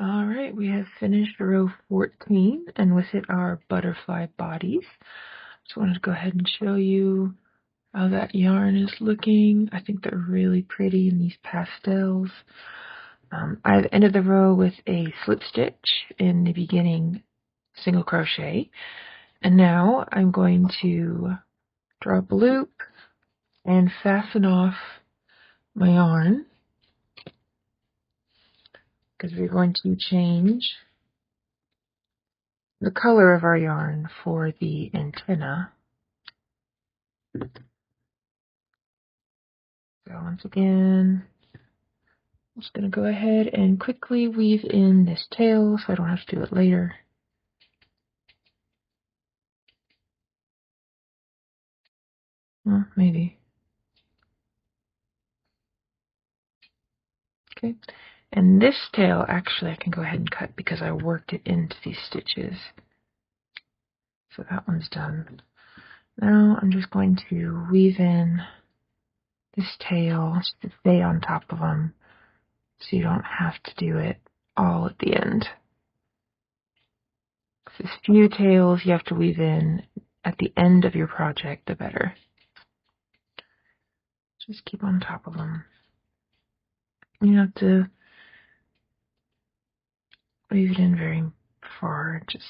All right, we have finished row 14 and with it our butterfly bodies. Just wanted to go ahead and show you how that yarn is looking. I think they're really pretty in these pastels. I've ended the row with a slip stitch in the beginning single crochet, and now I'm going to drop a loop and fasten off my yarn because we're going to change the color of our yarn for the antenna. So once again, I'm just going to go ahead and quickly weave in this tail so I don't have to do it later. Well, maybe. Okay. And this tail, actually, I can go ahead and cut because I worked it into these stitches. So that one's done. Now I'm just going to weave in this tail just to stay on top of them so you don't have to do it all at the end. So as few tails you have to weave in at the end of your project, the better. Just keep on top of them. You don't have to weave it in very far. Just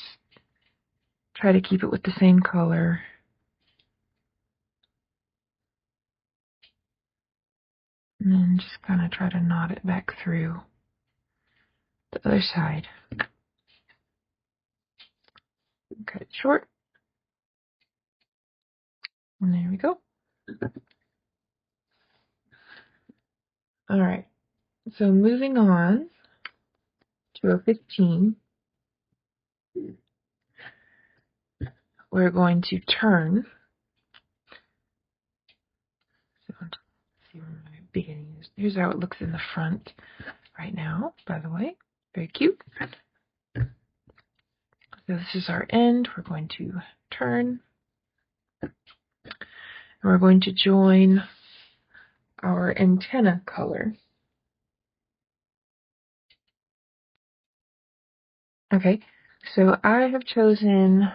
try to keep it with the same color. And then just kind of try to knot it back through the other side. Cut it short. And there we go. Alright, so moving on to row 15, we're going to turn. So let's see where my beginning is. Here's how it looks in the front right now, by the way. Very cute. So this is our end. We're going to turn. And we're going to join our antenna color. Okay, so I have chosen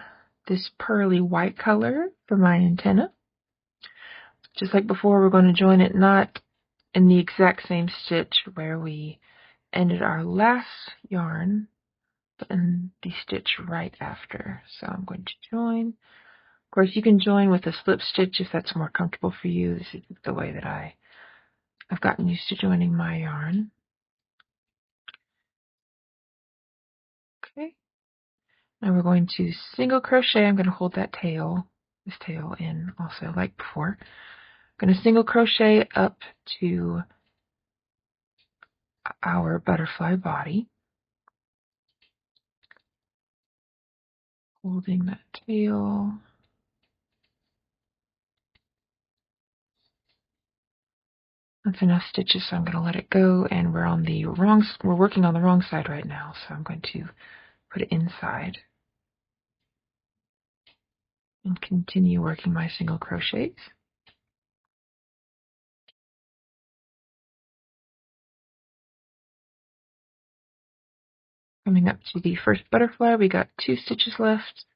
this pearly white color for my antenna. Just like before, we're going to join it not in the exact same stitch where we ended our last yarn, but in the stitch right after. So I'm going to join. Of course, you can join with a slip stitch if that's more comfortable for you. This is the way that I've gotten used to joining my yarn. Okay. Now we're going to single crochet. I'm going to hold that tail, this tail in also like before. I'm going to single crochet up to our butterfly body, holding that tail. That's enough stitches, so I'm going to let it go, and we're working on the wrong side right now, so I'm going to put it inside and continue working my single crochets. Coming up to the first butterfly, we got 2 stitches left.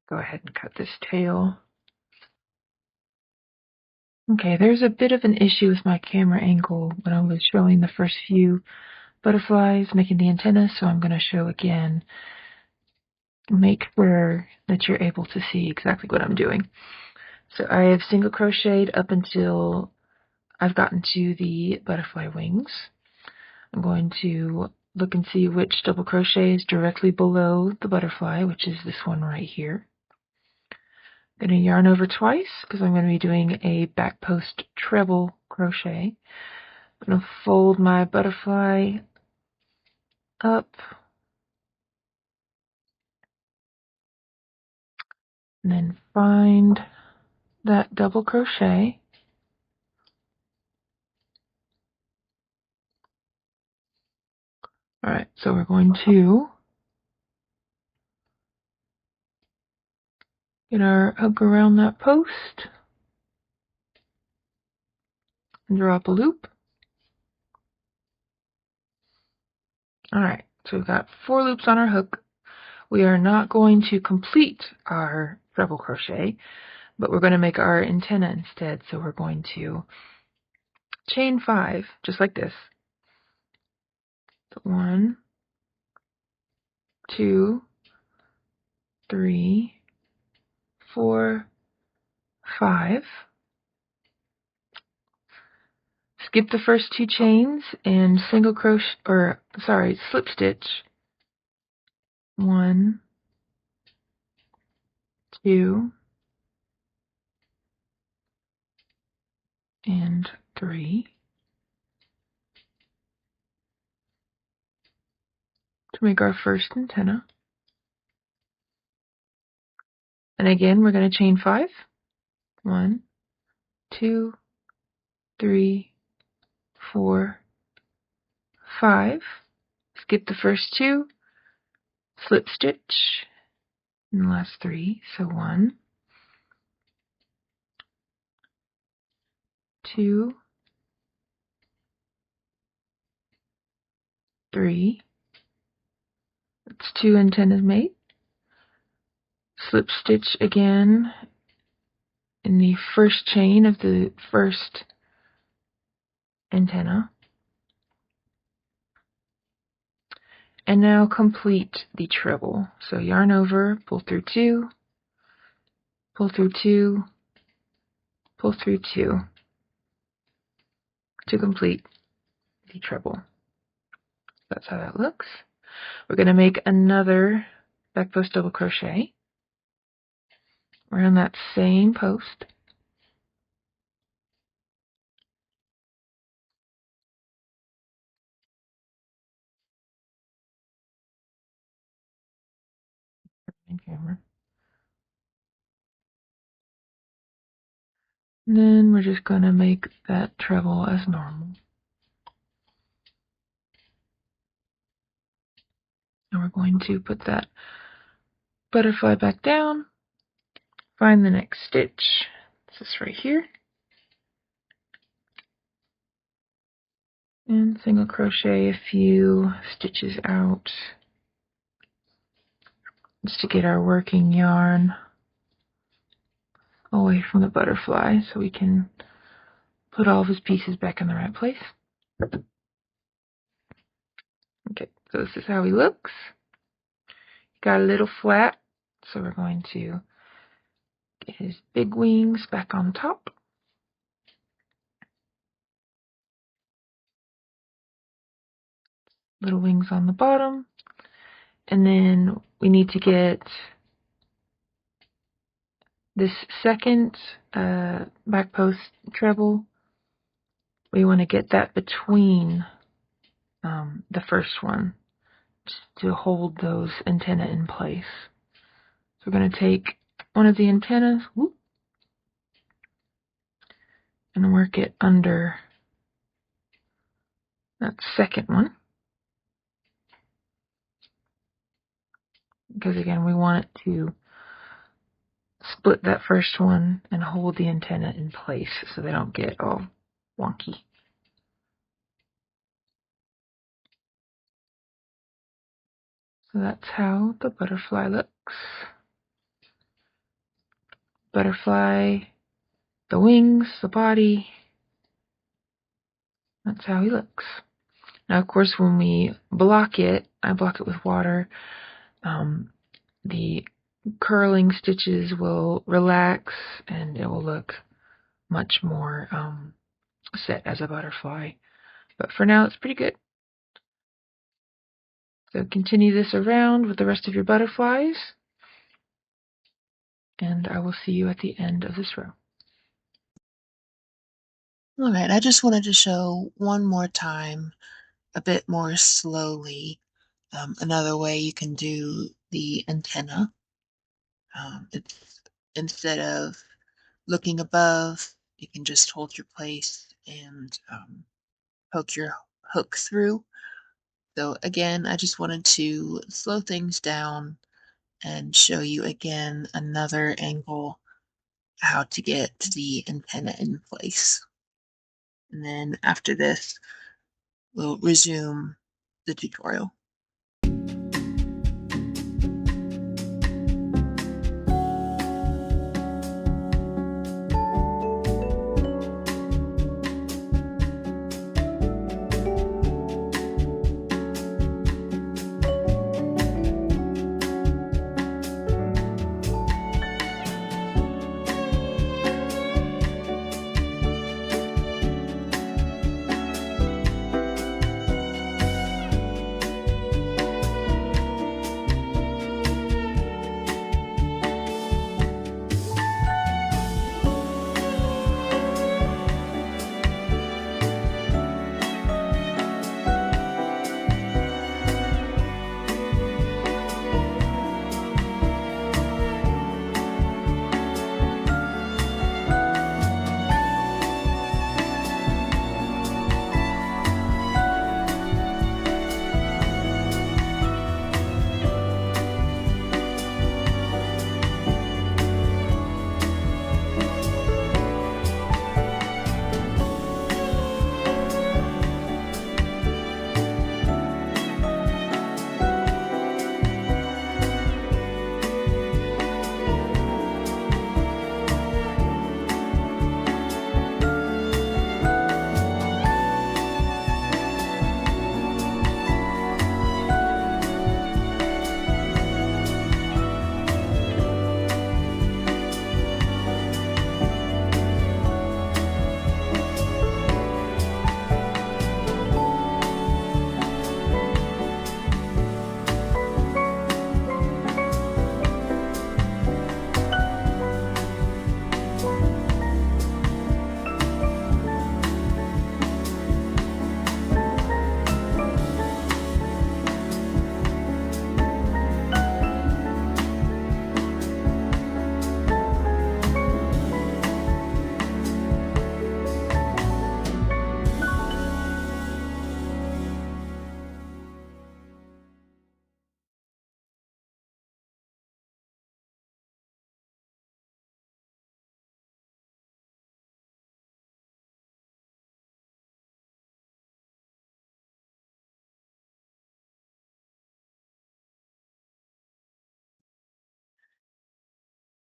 Go ahead and cut this tail. Okay, there's a bit of an issue with my camera angle when I was showing the first few butterflies making the antenna, so I'm going to show again. Make sure that you're able to see exactly what I'm doing. So I have single crocheted up until I've gotten to the butterfly wings. I'm going to look and see which double crochet is directly below the butterfly, which is this one right here. I'm going to yarn over twice because I'm going to be doing a back post treble crochet. I'm going to fold my butterfly up and then find that double crochet. Alright, so we're going to get our hook around that post. drop a loop. Alright, so we've got 4 loops on our hook. We are not going to complete our treble crochet, but we're going to make our antenna instead. So we're going to chain 5, just like this. 1, 2, 3, 4, 5. Skip the first 2 chains and single crochet, or sorry, slip stitch. 1, 2, and 3 to make our first antenna. And again, we're going to chain 5. 1, 2, 3, 4, 5. Skip the first 2, slip stitch in the last 3. So 1, 2, 3. That's 2 antennas made. Slip stitch again in the first chain of the first antenna. And now complete the treble. So yarn over, pull through 2, pull through 2, pull through 2 to complete the treble. That's how that looks. We're going to make another back post double crochet around that same post. Camera. And then we're just going to make that treble as normal. And we're going to put that butterfly back down, find the next stitch. This is right here. And single crochet a few stitches out just to get our working yarn away from the butterfly so we can put all of his pieces back in the right place. Okay, so this is how he looks. He got a little flat, so we're going to get his big wings back on top. Little wings on the bottom. And then we need to get this second back post treble. We want to get that between the first one to hold those antenna in place. So we're going to take one of the antennas and work it under that second one. Because again, we want it to split that first one and hold the antenna in place so they don't get all wonky. So that's how the butterfly looks. Butterfly, the wings, the body. That's how he looks. Now, of course, when we block it, I block it with water, the curling stitches will relax and it will look much more set as a butterfly. But for now, it's pretty good. So continue this around with the rest of your butterflies, and I will see you at the end of this row. All right, I just wanted to show one more time, a bit more slowly, another way you can do the antenna. It's instead of looking above, you can just hold your place and poke your hook through. So again, I just wanted to slow things down and show you again another angle how to get the antenna in place. And then after this, we'll resume the tutorial.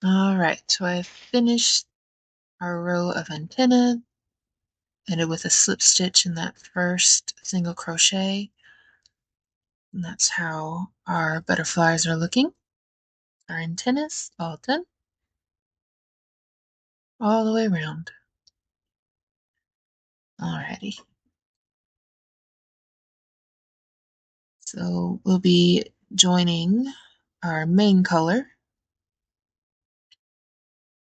All right, so I've finished our row of antenna, ended with a slip stitch in that first single crochet. And that's how our butterflies are looking. Our antennas all done, all the way around. Alrighty. So we'll be joining our main color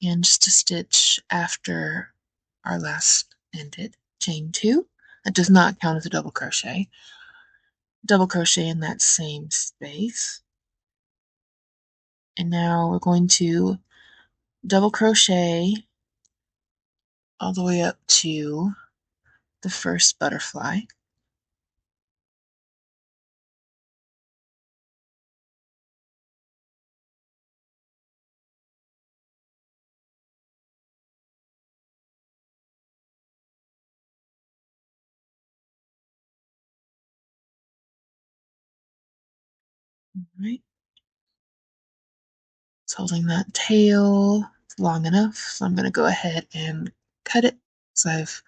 and just a stitch after our last ended. Chain 2. That does not count as a double crochet. Double crochet in that same space. And now we're going to double crochet all the way up to the first butterfly. All right. It's holding that tail long enough, so I'm going to go ahead and cut it. So I've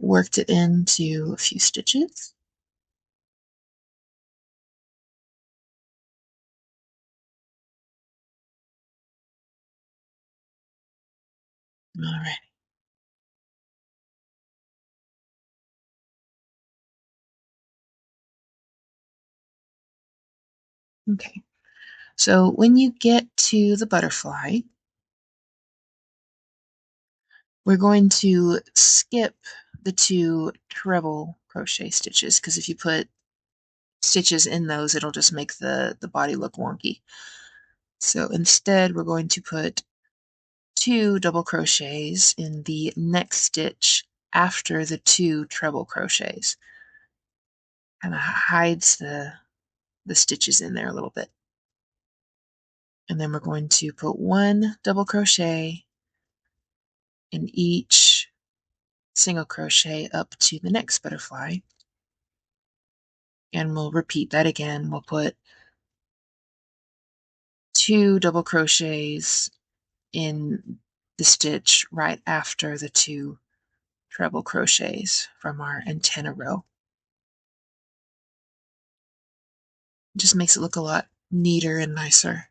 worked it into a few stitches. All right. Okay. So when you get to the butterfly, we're going to skip the 2 treble crochet stitches, because if you put stitches in those, it'll just make the body look wonky. So instead, we're going to put 2 double crochets in the next stitch after the 2 treble crochets. Kind of hides the stitches in there a little bit. And then we're going to put 1 double crochet in each single crochet up to the next butterfly, and we'll repeat that again. We'll put 2 double crochets in the stitch right after the 2 treble crochets from our antenna row. It just makes it look a lot neater and nicer.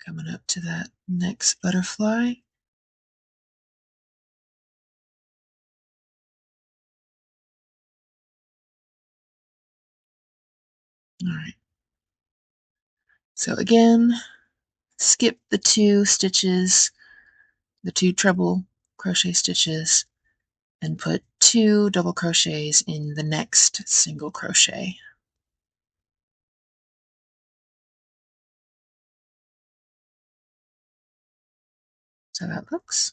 Coming up to that next butterfly. All right. So again, skip the 2 stitches, the 2 treble crochet stitches, and put 2 double crochets in the next single crochet. So that looks.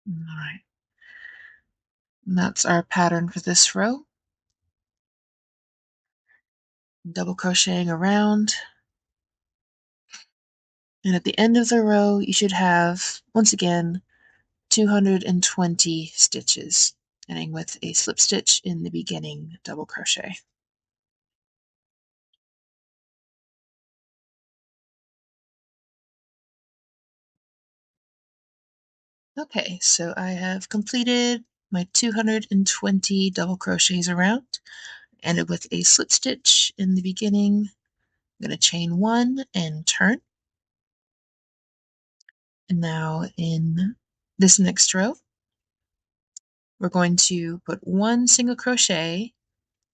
All right. And that's our pattern for this row. Double crocheting around. And at the end of the row, you should have, once again, 220 stitches, ending with a slip stitch in the beginning double crochet. Okay, so I have completed my 220 double crochets around, ended with a slip stitch in the beginning. I'm going to chain 1 and turn. And now in this next row, we're going to put 1 single crochet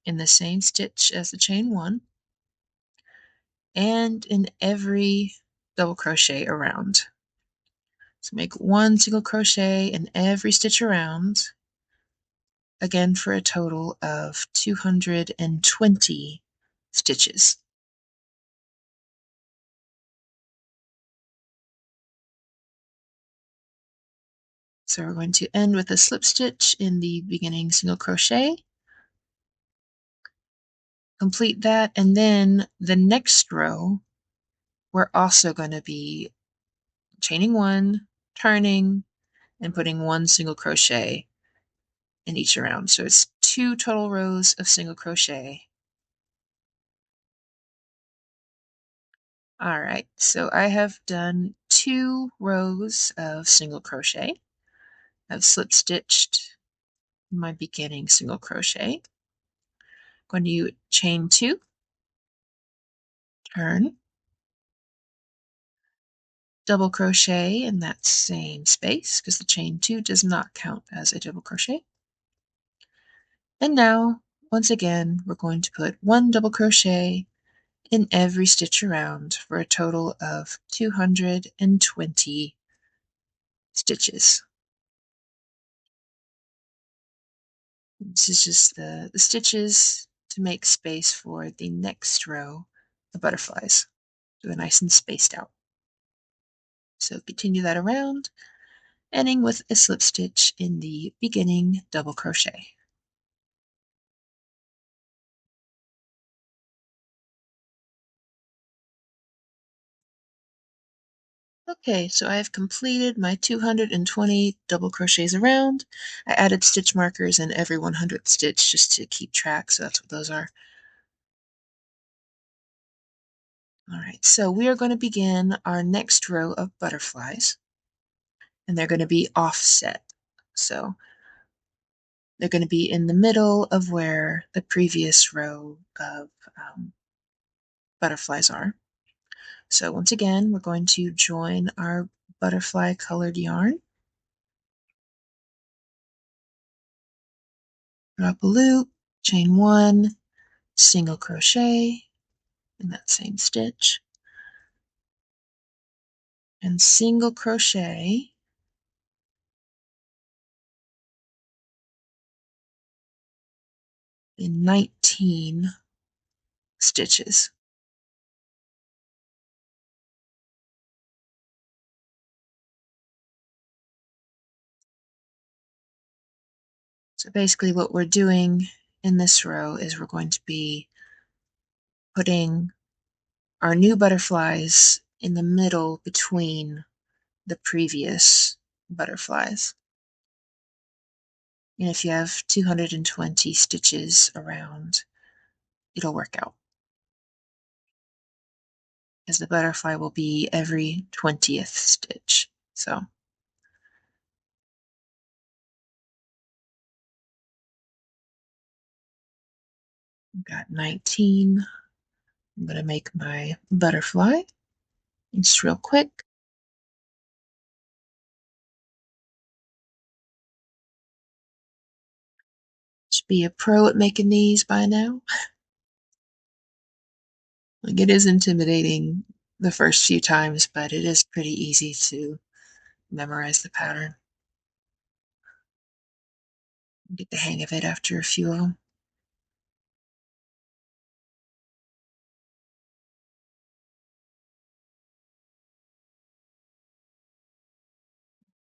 in the same stitch as the chain 1 and in every double crochet around. So make 1 single crochet in every stitch around, again for a total of 220 stitches. So we're going to end with a slip stitch in the beginning single crochet, complete that, and then the next row we're also going to be chaining 1, turning, and putting 1 single crochet in each round. So it's 2 total rows of single crochet. All right, so I have done 2 rows of single crochet. I've slip stitched my beginning single crochet. I'm going to chain 2, turn, double crochet in that same space because the chain 2 does not count as a double crochet. And now, once again, we're going to put 1 double crochet in every stitch around for a total of 220 stitches. This is just the stitches to make space for the next row of butterflies. So they're nice and spaced out. So continue that around, ending with a slip stitch in the beginning double crochet. Okay, so I have completed my 220 double crochets around. I added stitch markers in every 100th stitch just to keep track, so that's what those are. All right, so we are going to begin our next row of butterflies, and they're going to be offset. So they're going to be in the middle of where the previous row of butterflies are. So once again, we're going to join our butterfly colored yarn, drop a loop, chain 1, single crochet in that same stitch, and single crochet in 19 stitches. So basically what we're doing in this row is we're going to be putting our new butterflies in the middle between the previous butterflies. And if you have 220 stitches around, it'll work out, because the butterfly will be every 20th stitch. So I've got 19. I'm going to make my butterfly just real quick. Should be a pro at making these by now. Like, it is intimidating the first few times, but it is pretty easy to memorize the pattern. Get the hang of it after a few of them.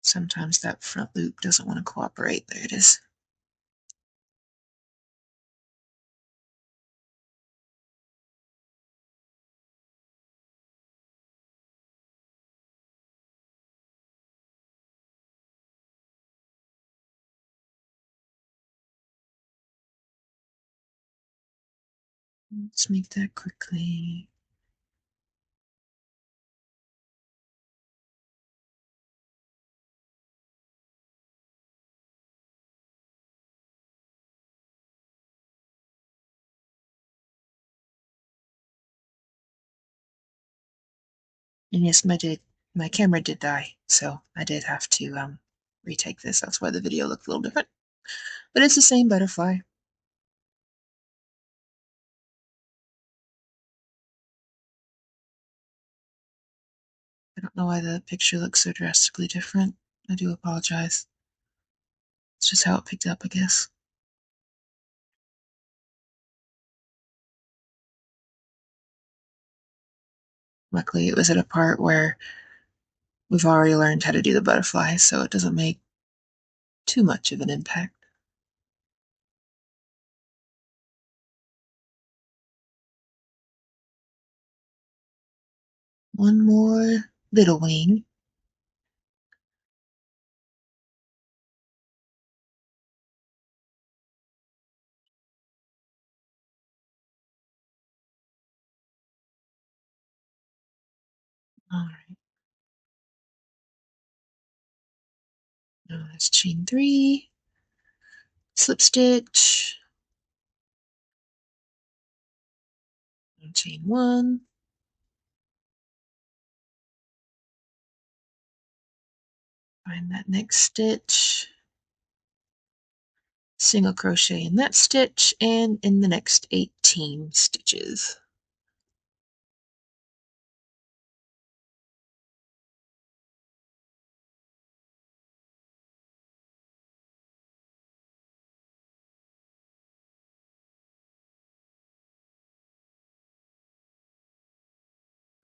Sometimes that front loop doesn't want to cooperate. There it is. Let's make that quickly. And yes, my camera did die, so I did have to retake this. That's why the video looked a little different. But it's the same butterfly. I don't know why the picture looks so drastically different. I do apologize. It's just how it picked up, I guess. Luckily, it was at a part where we've already learned how to do the butterfly, so it doesn't make too much of an impact. One more little wing. All right. Now let's chain 3, slip stitch, and chain 1. Find that next stitch, single crochet in that stitch and in the next 18 stitches.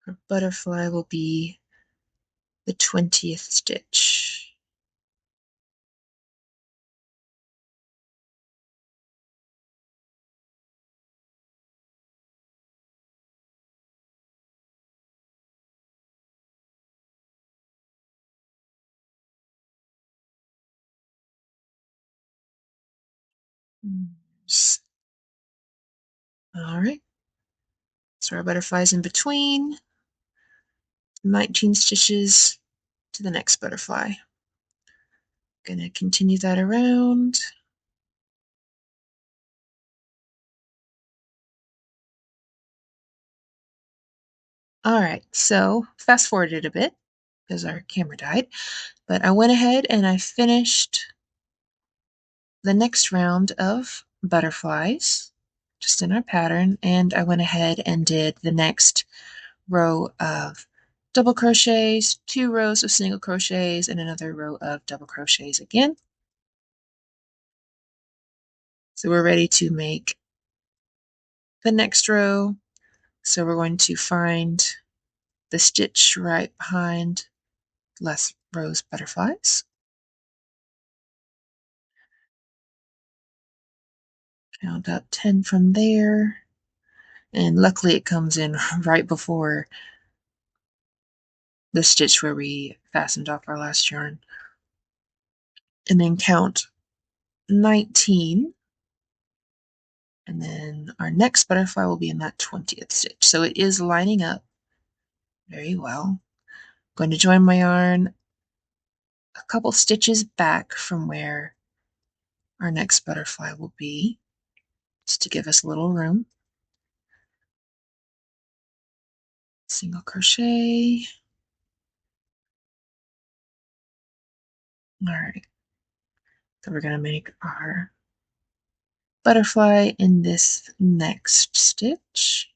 Our butterfly will be the 20th stitch. All right, so our butterfly's in between, 19 stitches to the next butterfly. Gonna continue that around. All right, so fast forwarded a bit because our camera died, but I went ahead and I finished the next round of butterflies just in our pattern, and I went ahead and did the next row of double crochets, 2 rows of single crochets, and another row of double crochets again. So we're ready to make the next row. So we're going to find the stitch right behind last row's butterflies. Count up 10 from there. And luckily it comes in right before the stitch where we fastened off our last yarn. And then count 19. And then our next butterfly will be in that 20th stitch. So it is lining up very well. I'm going to join my yarn a couple stitches back from where our next butterfly will be, just to give us a little room. Single crochet. All right, so we're going to make our butterfly in this next stitch.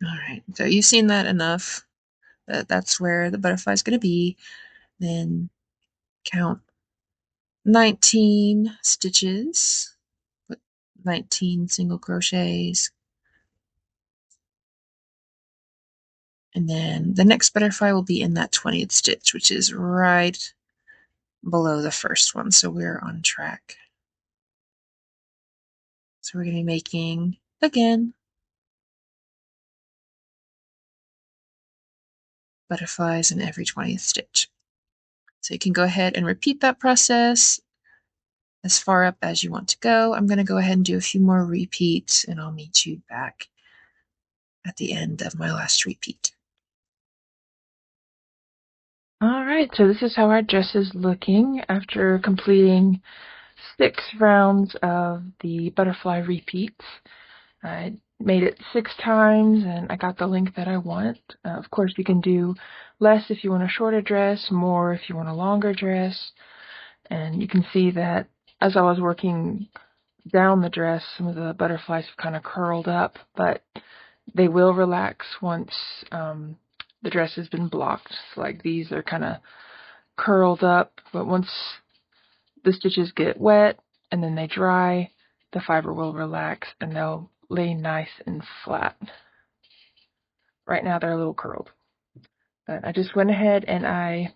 All right, so you've seen that enough. That's where the butterfly is going to be. Then count 19 stitches, put 19 single crochets, and then the next butterfly will be in that 20th stitch, which is right below the first one, so we're on track. So we're going to be making, again, butterflies in every 20th stitch. So you can go ahead and repeat that process as far up as you want to go. I'm going to go ahead and do a few more repeats, and I'll meet you back at the end of my last repeat. Alright, so this is how our dress is looking after completing 6 rounds of the butterfly repeats. I made it 6 times and I got the length that I want. Of course, you can do less if you want a shorter dress, more if you want a longer dress. And you can see that as I was working down the dress, some of the butterflies have kind of curled up, but they will relax once the dress has been blocked. So like these are kind of curled up, but once the stitches get wet and then they dry, the fiber will relax and they'll lay nice and flat. Right now they're a little curled. But I just went ahead and I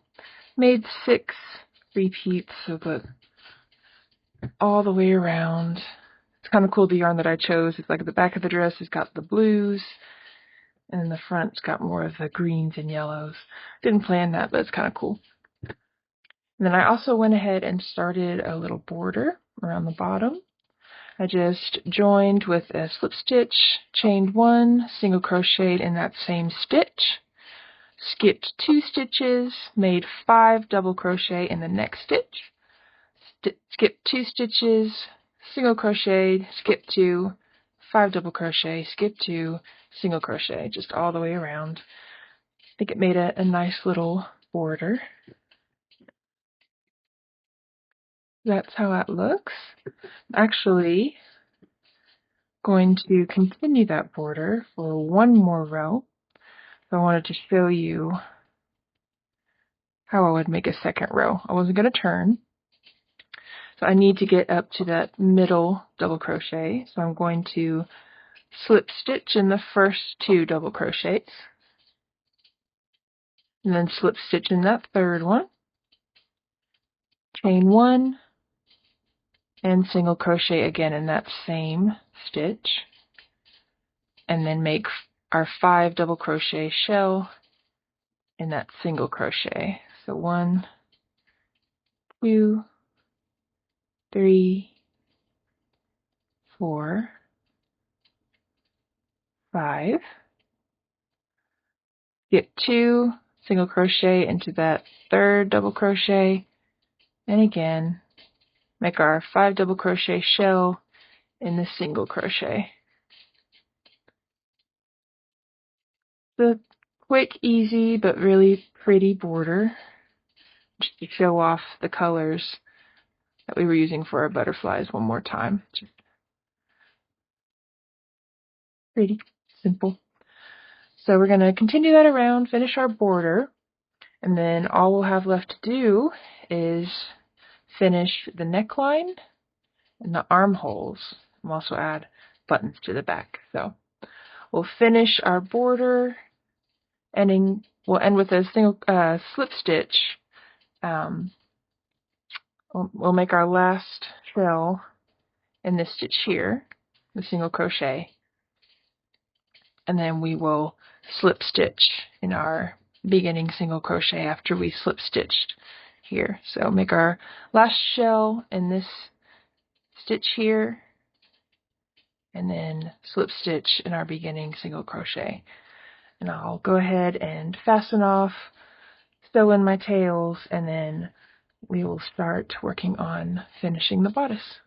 made 6 repeats of it all the way around. It's kind of cool, the yarn that I chose. It's like the back of the dress has got the blues, and then the front's got more of the greens and yellows. Didn't plan that, but it's kind of cool. And then I also went ahead and started a little border around the bottom. I just joined with a slip stitch, chained 1, single crocheted in that same stitch, skipped 2 stitches, made 5 double crochet in the next stitch, skipped 2 stitches, single crocheted, skip 2, 5 double crochet, skip 2, single crochet, just all the way around. I think it made a nice little border. That's how that looks. Actually, going to continue that border for one more row. So I wanted to show you how I would make a second row. I wasn't going to turn, so I need to get up to that middle double crochet. So I'm going to slip stitch in the first 2 double crochets, and then slip stitch in that third one, chain 1, and single crochet again in that same stitch, and then make our 5 double crochet shell in that single crochet. So 1, 2, 3, 4, 5. Skip 2, single crochet into that third double crochet, and again make our 5 double crochet shell in the single crochet. The quick, easy, but really pretty border, just to show off the colors that we were using for our butterflies one more time. Pretty simple. So we're going to continue that around, finish our border, and then all we'll have left to do is finish the neckline and the armholes. We'll also add buttons to the back. So we'll finish our border, we'll end with a single slip stitch. We'll make our last shell in this stitch here, the single crochet, and then we will slip stitch in our beginning single crochet after we slip stitched here. So make our last shell in this stitch here, and then slip stitch in our beginning single crochet. And I'll go ahead and fasten off, sew in my tails, and then we will start working on finishing the bodice.